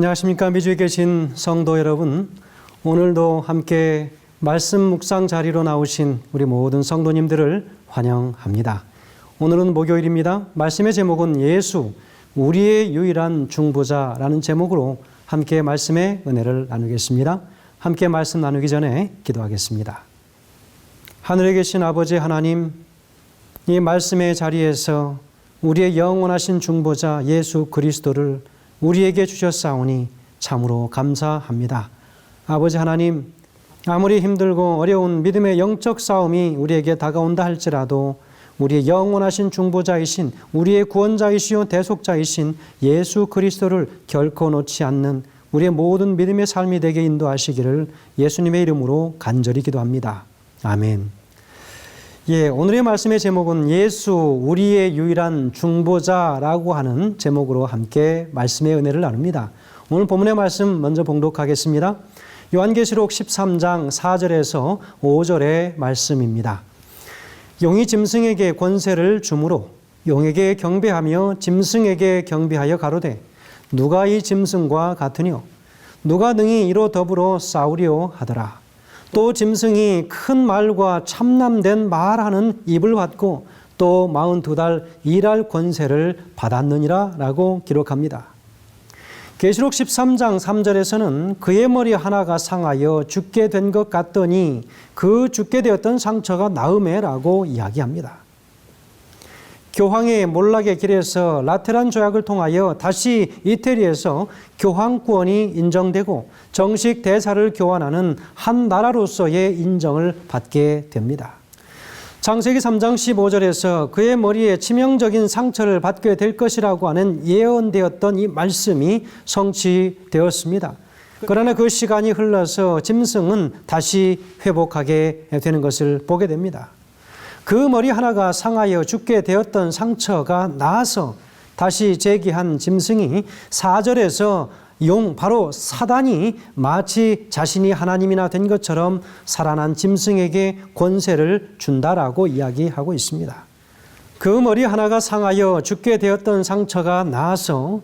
안녕하십니까. 미주에 계신 성도 여러분, 오늘도 함께 말씀 묵상 자리로 나오신 우리 모든 성도님들을 환영합니다. 오늘은 목요일입니다. 말씀의 제목은 예수, 우리의 유일한 중보자라는 제목으로 함께 말씀의 은혜를 나누겠습니다. 함께 말씀 나누기 전에 기도하겠습니다. 하늘에 계신 아버지 하나님, 이 말씀의 자리에서 우리의 영원하신 중보자 예수 그리스도를 우리에게 주셨사오니 참으로 감사합니다. 아버지 하나님, 아무리 힘들고 어려운 믿음의 영적 싸움이 우리에게 다가온다 할지라도 우리의 영원하신 중보자이신 우리의 구원자이시오 대속자이신 예수 그리스도를 결코 놓지 않는 우리의 모든 믿음의 삶이 되게 인도하시기를 예수님의 이름으로 간절히 기도합니다. 아멘. 오늘의 말씀의 제목은 예수, 우리의 유일한 중보자라고 하는 제목으로 함께 말씀의 은혜를 나눕니다. 오늘 본문의 말씀 먼저 봉독하겠습니다. 요한계시록 13장 4절에서 5절의 말씀입니다. 용이 짐승에게 권세를 주므로 용에게 경배하며 짐승에게 경배하여 가로되 누가 이 짐승과 같으뇨? 누가 능히 이로 더불어 싸우리오 하더라. 또 짐승이 큰 말과 참남된 말하는 입을 받고 또 42달 일할 권세를 받았느니라 라고 기록합니다. 계시록 13장 3절에서는 그의 머리 하나가 상하여 죽게 된 것 같더니 그 죽게 되었던 상처가 나음에라고 이야기합니다. 교황의 몰락의 길에서 라테란 조약을 통하여 다시 이태리에서 교황권이 인정되고 정식 대사를 교환하는 한 나라로서의 인정을 받게 됩니다. 창세기 3장 15절에서 그의 머리에 치명적인 상처를 받게 될 것이라고 하는 예언되었던 이 말씀이 성취되었습니다. 그러나 그 시간이 흘러서 짐승은 다시 회복하게 되는 것을 보게 됩니다. 그 머리 하나가 상하여 죽게 되었던 상처가 나아서 다시 재기한 짐승이 4절에서 바로 사단이 마치 자신이 하나님이나 된 것처럼 살아난 짐승에게 권세를 준다라고 이야기하고 있습니다. 그 머리 하나가 상하여 죽게 되었던 상처가 나아서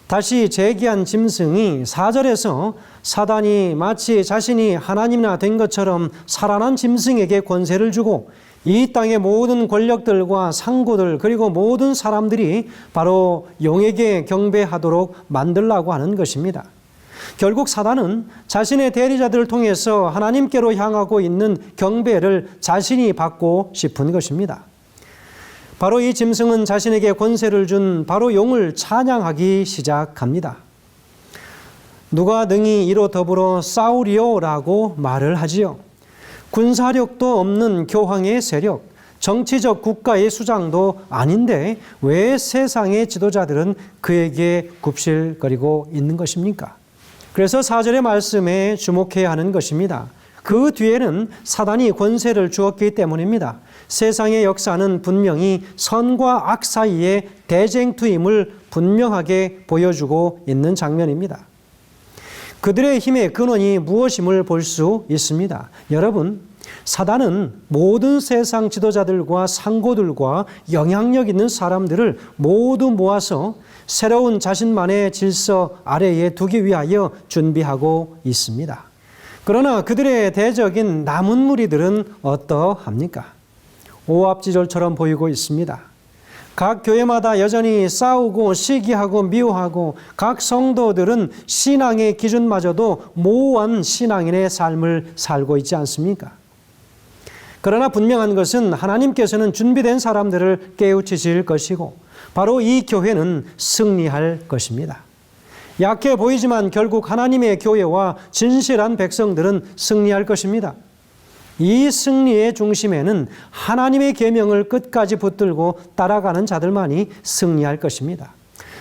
다시 재기한 짐승이 4절에서 사단이 마치 자신이 하나님이나 된 것처럼 살아난 짐승에게 권세를 주고 이 땅의 모든 권력들과 상고들 그리고 모든 사람들이 바로 용에게 경배하도록 만들라고 하는 것입니다. 결국 사단은 자신의 대리자들을 통해서 하나님께로 향하고 있는 경배를 자신이 받고 싶은 것입니다. 바로 이 짐승은 자신에게 권세를 준 바로 용을 찬양하기 시작합니다. 누가 능히 이로 더불어 싸우리오라고 말을 하지요. 군사력도 없는 교황의 세력, 정치적 국가의 수장도 아닌데 왜 세상의 지도자들은 그에게 굽실거리고 있는 것입니까? 그래서 4절의 말씀에 주목해야 하는 것입니다. 그 뒤에는 사단이 권세를 주었기 때문입니다. 세상의 역사는 분명히 선과 악 사이의 대쟁투임을 분명하게 보여주고 있는 장면입니다. 그들의 힘의 근원이 무엇임을 볼 수 있습니다. 여러분, 사단은 모든 세상 지도자들과 상고들과 영향력 있는 사람들을 모두 모아서 새로운 자신만의 질서 아래에 두기 위하여 준비하고 있습니다. 그러나 그들의 대적인 남은 무리들은 어떠합니까? 오합지졸처럼 보이고 있습니다. 각 교회마다 여전히 싸우고 시기하고 미워하고 각 성도들은 신앙의 기준마저도 모호한 신앙인의 삶을 살고 있지 않습니까? 그러나 분명한 것은 하나님께서는 준비된 사람들을 깨우치실 것이고 바로 이 교회는 승리할 것입니다. 약해 보이지만 결국 하나님의 교회와 진실한 백성들은 승리할 것입니다. 이 승리의 중심에는 하나님의 계명을 끝까지 붙들고 따라가는 자들만이 승리할 것입니다.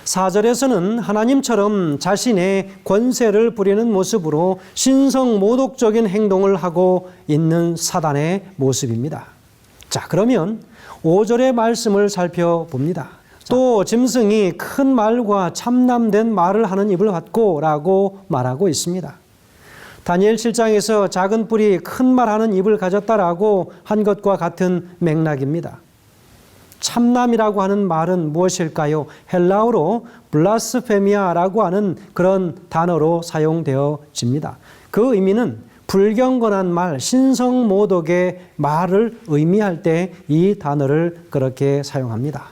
4절에서는 하나님처럼 자신의 권세를 부리는 모습으로 신성모독적인 행동을 하고 있는 사단의 모습입니다. 자, 그러면 5절의 말씀을 살펴봅니다. 또 짐승이 큰 말과 참남된 말을 하는 입을 받고 라고 말하고 있습니다. 다니엘 7장에서 작은 뿔이 큰 말하는 입을 가졌다라고 한 것과 같은 맥락입니다. 참남이라고 하는 말은 무엇일까요? 헬라어로 블라스페미아라고 하는 그런 단어로 사용되어집니다. 그 의미는 불경건한 말, 신성모독의 말을 의미할 때 이 단어를 그렇게 사용합니다.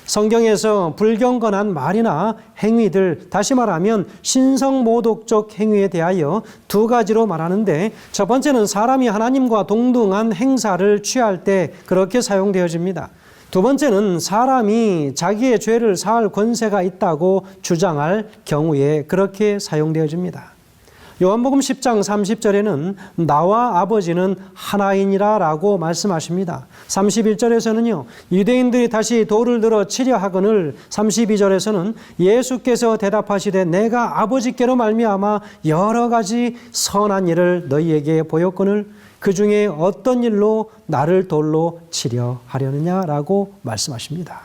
성경에서 불경건한 말이나 행위들, 다시 말하면 신성모독적 행위에 대하여 두 가지로 말하는데, 첫 번째는 사람이 하나님과 동등한 행사를 취할 때 그렇게 사용되어집니다. 두 번째는 사람이 자기의 죄를 사할 권세가 있다고 주장할 경우에 그렇게 사용되어집니다. 요한복음 10장 30절에는 나와 아버지는 하나이니라 라고 말씀하십니다. 31절에서는요, 유대인들이 다시 돌을 들어 치려 하거늘, 32절에서는 예수께서 대답하시되 내가 아버지께로 말미암아 여러 가지 선한 일을 너희에게 보였거늘 그 중에 어떤 일로 나를 돌로 치려 하려느냐라고 말씀하십니다.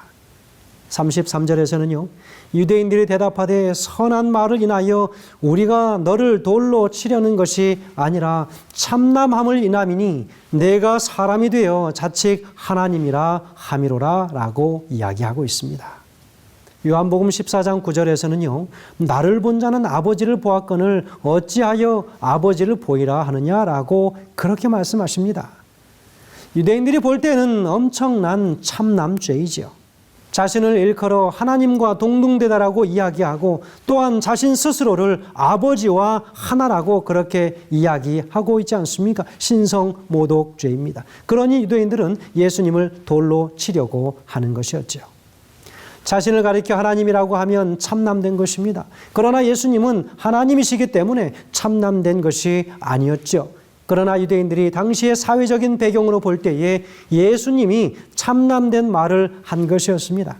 33절에서는요, 유대인들이 대답하되 선한 말을 인하여 우리가 너를 돌로 치려는 것이 아니라 참남함을 인함이니 내가 사람이 되어 자칫 하나님이라 함이로라 라고 이야기하고 있습니다. 요한복음 14장 9절에서는요, 나를 본 자는 아버지를 보았거늘 어찌하여 아버지를 보이라 하느냐라고 그렇게 말씀하십니다. 유대인들이 볼 때는 엄청난 참남죄이죠. 자신을 일컬어 하나님과 동등되다라고 이야기하고 또한 자신 스스로를 아버지와 하나라고 그렇게 이야기하고 있지 않습니까? 신성모독죄입니다. 그러니 유대인들은 예수님을 돌로 치려고 하는 것이었죠. 자신을 가리켜 하나님이라고 하면 참남된 것입니다. 그러나 예수님은 하나님이시기 때문에 참남된 것이 아니었죠. 그러나 유대인들이 당시의 사회적인 배경으로 볼 때에 예수님이 참남된 말을 한 것이었습니다.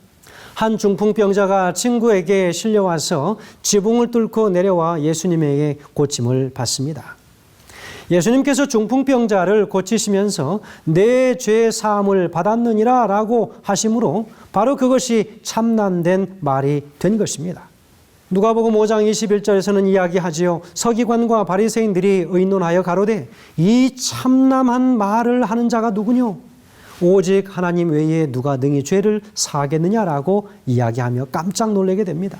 한 중풍병자가 친구에게 실려와서 지붕을 뚫고 내려와 예수님에게 고침을 받습니다. 예수님께서 중풍병자를 고치시면서 내 죄 사함을 받았느니라 라고 하심으로 바로 그것이 참남된 말이 된 것입니다. 누가복음 5장 21절에서는 이야기하지요. 서기관과 바리새인들이 의논하여 가로되 이 참남한 말을 하는 자가 누구뇨? 오직 하나님 외에 누가 능히 죄를 사하겠느냐라고 이야기하며 깜짝 놀라게 됩니다.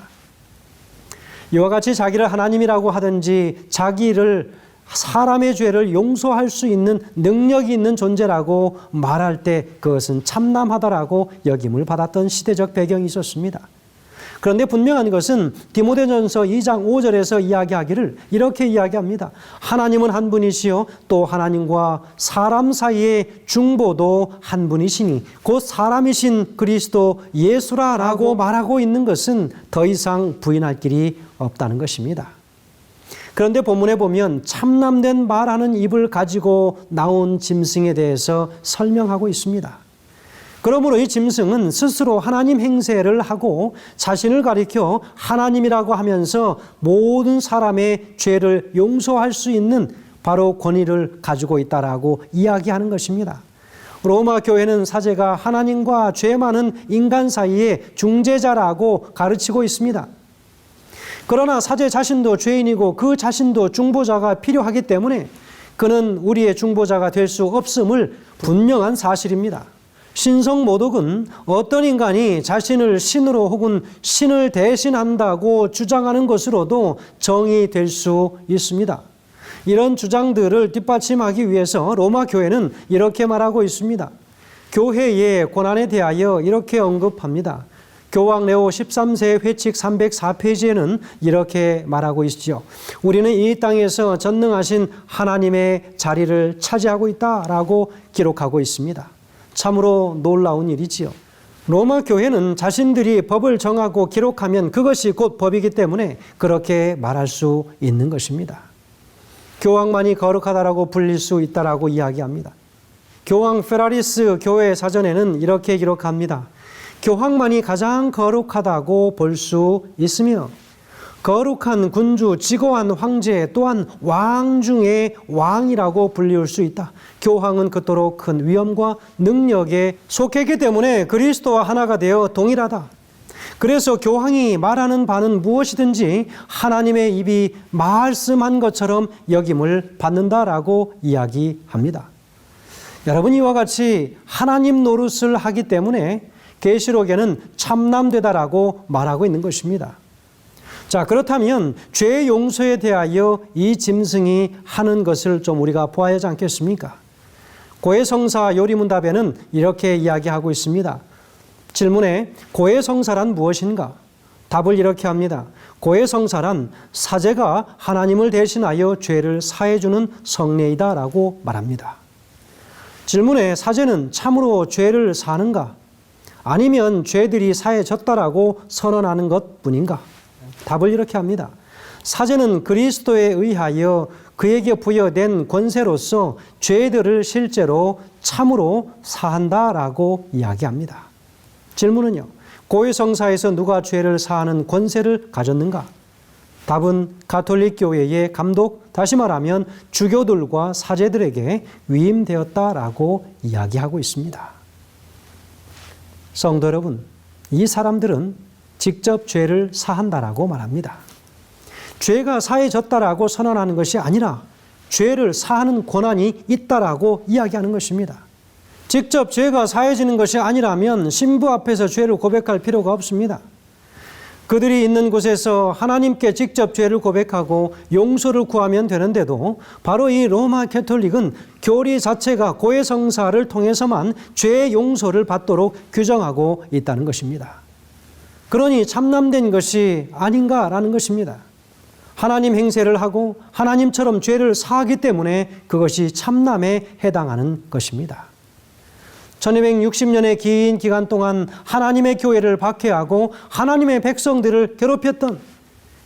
이와 같이 자기를 하나님이라고 하든지 자기를 사람의 죄를 용서할 수 있는 능력이 있는 존재라고 말할 때 그것은 참남하다라고 여김을 받았던 시대적 배경이 있었습니다. 그런데 분명한 것은 디모데전서 2장 5절에서 이야기하기를 이렇게 이야기합니다. 하나님은 한 분이시요 또 하나님과 사람 사이의 중보도 한 분이시니 곧 사람이신 그리스도 예수라라고 말하고 있는 것은 더 이상 부인할 길이 없다는 것입니다. 그런데 본문에 보면 참남된 말하는 입을 가지고 나온 짐승에 대해서 설명하고 있습니다. 그러므로 이 짐승은 스스로 하나님 행세를 하고 자신을 가리켜 하나님이라고 하면서 모든 사람의 죄를 용서할 수 있는 바로 권위를 가지고 있다라고 이야기하는 것입니다. 로마 교회는 사제가 하나님과 죄 많은 인간 사이의 중재자라고 가르치고 있습니다. 그러나 사제 자신도 죄인이고 그 자신도 중보자가 필요하기 때문에 그는 우리의 중보자가 될 수 없음을 분명한 사실입니다. 신성모독은 어떤 인간이 자신을 신으로 혹은 신을 대신한다고 주장하는 것으로도 정의될 수 있습니다. 이런 주장들을 뒷받침하기 위해서 로마 교회는 이렇게 말하고 있습니다. 교회의 고난에 대하여 이렇게 언급합니다. 교황 레오 13세 회칙 304페이지에는 이렇게 말하고 있죠. 우리는 이 땅에서 전능하신 하나님의 자리를 차지하고 있다라고 기록하고 있습니다. 참으로 놀라운 일이지요. 로마 교회는 자신들이 법을 정하고 기록하면 그것이 곧 법이기 때문에 그렇게 말할 수 있는 것입니다. 교황만이 거룩하다라고 불릴 수 있다라고 이야기합니다. 교황 페라리스 교회 사전에는 이렇게 기록합니다. 교황만이 가장 거룩하다고 볼 수 있으며 거룩한 군주, 지고한 황제 또한 왕 중에 왕이라고 불리울 수 있다. 교황은 그토록 큰 위엄과 능력에 속했기 때문에 그리스도와 하나가 되어 동일하다. 그래서 교황이 말하는 바는 무엇이든지 하나님의 입이 말씀한 것처럼 여김을 받는다라고 이야기합니다. 여러분, 이와 같이 하나님 노릇을 하기 때문에 계시록에는 참남되다라고 말하고 있는 것입니다. 자, 그렇다면 죄 용서에 대하여 이 짐승이 하는 것을 좀 우리가 보아야 하지 않겠습니까? 고해성사 요리문답에는 이렇게 이야기하고 있습니다. 질문에 고해성사란 무엇인가? 답을 이렇게 합니다. 고해성사란 사제가 하나님을 대신하여 죄를 사해주는 성례이다 라고 말합니다. 질문에 사제는 참으로 죄를 사는가? 아니면 죄들이 사해졌다라고 선언하는 것뿐인가? 답을 이렇게 합니다. 사제는 그리스도에 의하여 그에게 부여된 권세로서 죄들을 실제로 참으로 사한다라고 이야기합니다. 질문은요, 고해성사에서 누가 죄를 사하는 권세를 가졌는가? 답은 가톨릭 교회의 감독, 다시 말하면 주교들과 사제들에게 위임되었다라고 이야기하고 있습니다. 성도 여러분, 이 사람들은 직접 죄를 사한다라고 말합니다. 죄가 사해졌다라고 선언하는 것이 아니라 죄를 사하는 권한이 있다라고 이야기하는 것입니다. 직접 죄가 사해지는 것이 아니라면 신부 앞에서 죄를 고백할 필요가 없습니다. 그들이 있는 곳에서 하나님께 직접 죄를 고백하고 용서를 구하면 되는데도 바로 이 로마 가톨릭은 교리 자체가 고해성사를 통해서만 죄 용서를 받도록 규정하고 있다는 것입니다. 그러니 참남된 것이 아닌가라는 것입니다. 하나님 행세를 하고 하나님처럼 죄를 사하기 때문에 그것이 참남에 해당하는 것입니다. 1260년의 긴 기간 동안 하나님의 교회를 박해하고 하나님의 백성들을 괴롭혔던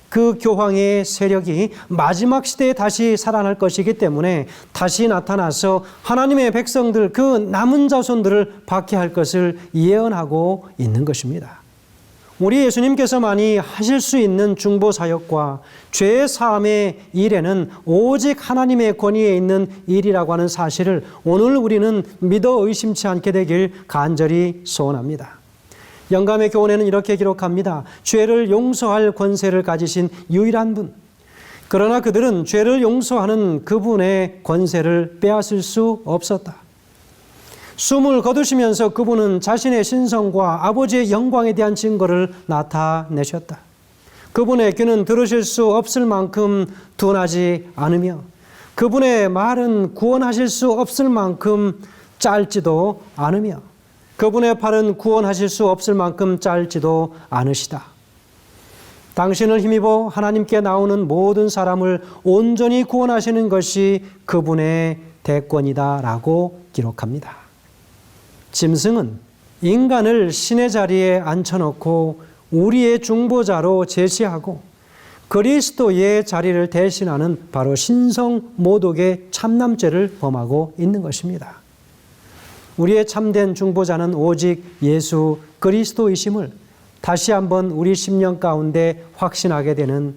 그 교황의 세력이 마지막 시대에 다시 살아날 것이기 때문에 다시 나타나서 하나님의 백성들, 그 남은 자손들을 박해할 것을 예언하고 있는 것입니다. 우리 예수님께서만이 하실 수 있는 중보사역과 죄 사함의 일에는 오직 하나님의 권위에 있는 일이라고 하는 사실을 오늘 우리는 믿어 의심치 않게 되길 간절히 소원합니다. 영감의 교훈에는 이렇게 기록합니다. 죄를 용서할 권세를 가지신 유일한 분. 그러나 그들은 죄를 용서하는 그분의 권세를 빼앗을 수 없었다. 숨을 거두시면서 그분은 자신의 신성과 아버지의 영광에 대한 증거를 나타내셨다. 그분의 귀는 들으실 수 없을 만큼 둔하지 않으며 그분의 말은 구원하실 수 없을 만큼 짧지도 않으며 그분의 팔은 구원하실 수 없을 만큼 짧지도 않으시다. 당신을 힘입어 하나님께 나오는 모든 사람을 온전히 구원하시는 것이 그분의 대권이다라고 기록합니다. 짐승은 인간을 신의 자리에 앉혀놓고 우리의 중보자로 제시하고 그리스도의 자리를 대신하는 바로 신성 모독의 참남죄를 범하고 있는 것입니다. 우리의 참된 중보자는 오직 예수 그리스도이심을 다시 한번 우리 심령 가운데 확신하게 되는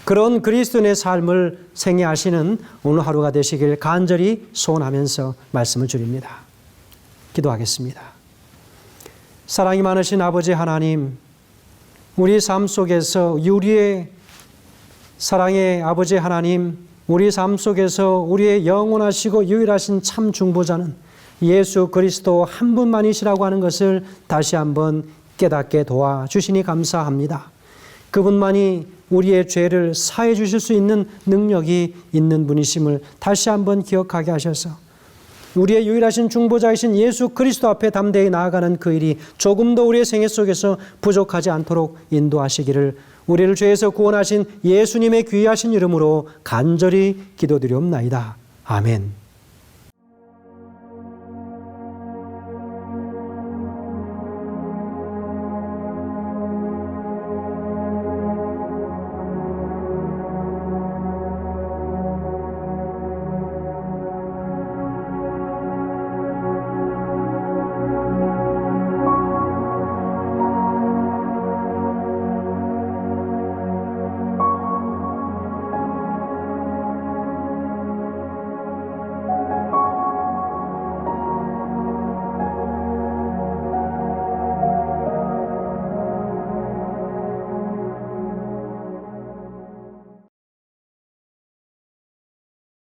그런 그리스도인의 삶을 생애하시는 오늘 하루가 되시길 간절히 소원하면서 말씀을 드립니다. 기도하겠습니다. 사랑이 많으신 아버지 하나님, 우리 삶 속에서 우리의 사랑의 아버지 하나님, 우리 삶 속에서 우리의 영원하시고 유일하신 참 중보자는 예수 그리스도 한 분만이시라고 하는 것을 다시 한번 깨닫게 도와주시니 감사합니다. 그분만이 우리의 죄를 사해 주실 수 있는 능력이 있는 분이심을 다시 한번 기억하게 하셔서 우리의 유일하신 중보자이신 예수 그리스도 앞에 담대히 나아가는 그 일이 조금도 우리의 생애 속에서 부족하지 않도록 인도하시기를 우리를 죄에서 구원하신 예수님의 귀하신 이름으로 간절히 기도드리옵나이다. 아멘.